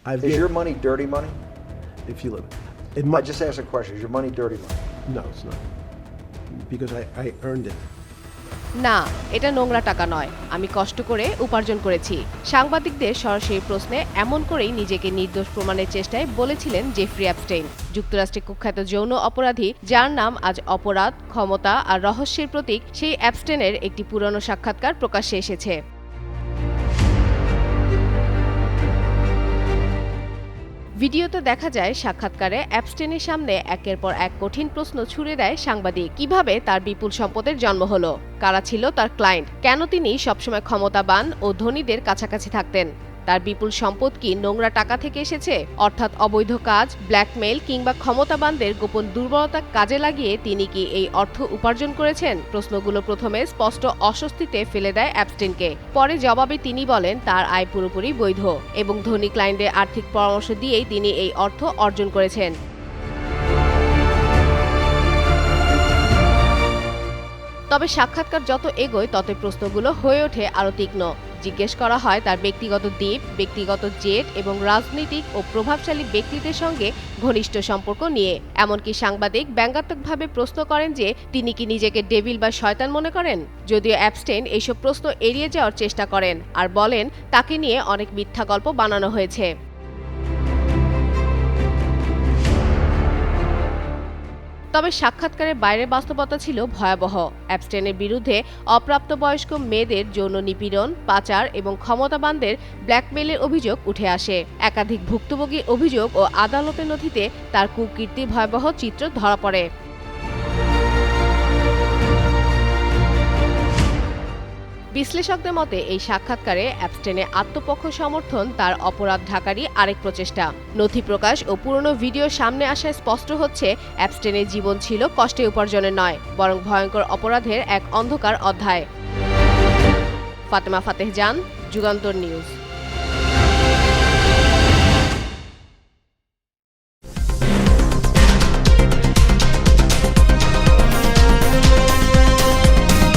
Is your money dirty money? If you look, I just asked a question. Is your money dirty money? no, it's not, because I earned it. না, এটা নোংরা টাকা নয়, আমি কষ্ট করে উপার্জন করেছি। সাংবাদিকদের সরাসরি প্রশ্নে এমন করেই নিজেকে নির্দোষ প্রমাণের চেষ্টায় বলেছিলেন জেফ্রি অ্যাপস্টেইন, যুক্তরাষ্ট্রে কুখ্যাত যৌন অপরাধী যার নাম আজ অপরাধ, ক্ষমতা আর রহস্যের প্রতীক। সেই অ্যাপস্টেইনের একটি পুরনো সাক্ষাৎকার প্রকাশ্যে এসেছে। ভিডিওতে দেখা যায় সাক্ষাৎকারে অ্যাপস্টেইনের সামনে একের পর এক কঠিন প্রশ্ন ছুড়ে দেয় সাংবাদিক। কিভাবে তার বিপুল সম্পদের জন্ম হলো, কারা ছিল তার ক্লায়েন্ট, কেন তিনি সবসময় ক্ষমতাবান ও ধনীদের কাছাকাছি থাকতেন, তার বিপুল সম্পদ কি নোংরা টাকা থেকে এসেছে, অর্থাৎ অবৈধ কাজ, ব্ল্যাকমেইল কিংবা ক্ষমতাবানদের গোপন দুর্বলতা কাজে লাগিয়ে তিনি কি এই অর্থ উপার্জন করেছেন। প্রশ্নগুলো প্রথমে স্পষ্ট অস্বস্তিতে ফেলে দেয় অ্যাপস্টেইনকে। পরে জবাবে তিনি বলেন তার আয় পুরোপুরি বৈধ এবং ধনী ক্লায়েন্টদের আর্থিক পরামর্শ দিয়েই তিনি এই অর্থ অর্জন করেছেন। তবে সাক্ষাৎকার যত এগোয় তত প্রশ্নগুলো হয়ে ওঠে আরও তীক্ষ্ণ। জিজ্ঞেস করা হয় তার ব্যক্তিগত দ্বীপ, ব্যক্তিগত জেট এবং রাজনৈতিক ও প্রভাবশালী ব্যক্তিদের সঙ্গে ঘনিষ্ঠ সম্পর্ক নিয়ে। এমনকি সাংবাদিক ব্যঙ্গাত্মকভাবে প্রশ্ন করেন যে তিনি কি নিজেকে ডেভিল বা শয়তান মনে করেন। যদিও অ্যাপস্টেইন এইসব প্রশ্ন এড়িয়ে যাওয়ার চেষ্টা করেন আর বলেন তাকে নিয়ে অনেক মিথ্যা গল্প বানানো হয়েছে। তবে সাক্ষাৎকারের বাইরের বাস্তবতা ছিল ভয়াবহ। অ্যাপস্টেইনের বিরুদ্ধে অপ্রাপ্তবয়স্ক মেয়েদের যৌন নিপীড়ন, পাচার এবং ক্ষমতাবানদের ব্ল্যাকমেইলের অভিযোগ উঠে আসে। একাধিক ভুক্তভোগীর অভিযোগ ও আদালতের নথিতে তার কুকীর্তির ভয়াবহ চিত্র ধরা পড়ে। বিশ্লেষকদের মতে এই সাক্ষাৎকারে অ্যাপস্টেইনের আত্মপক্ষ সমর্থন তার অপরাধ ঢাকারই আরেক প্রচেষ্টা। নথি প্রকাশ ও পুরনো ভিডিও সামনে আসায় স্পষ্ট হচ্ছে অ্যাপস্টেইনের জীবন ছিল কষ্টে উপার্জনের নয়, বরং ভয়ঙ্কর অপরাধের এক অন্ধকার অধ্যায়। ফাতেমা ফাতেহ জান, যুগান্তর নিউজ।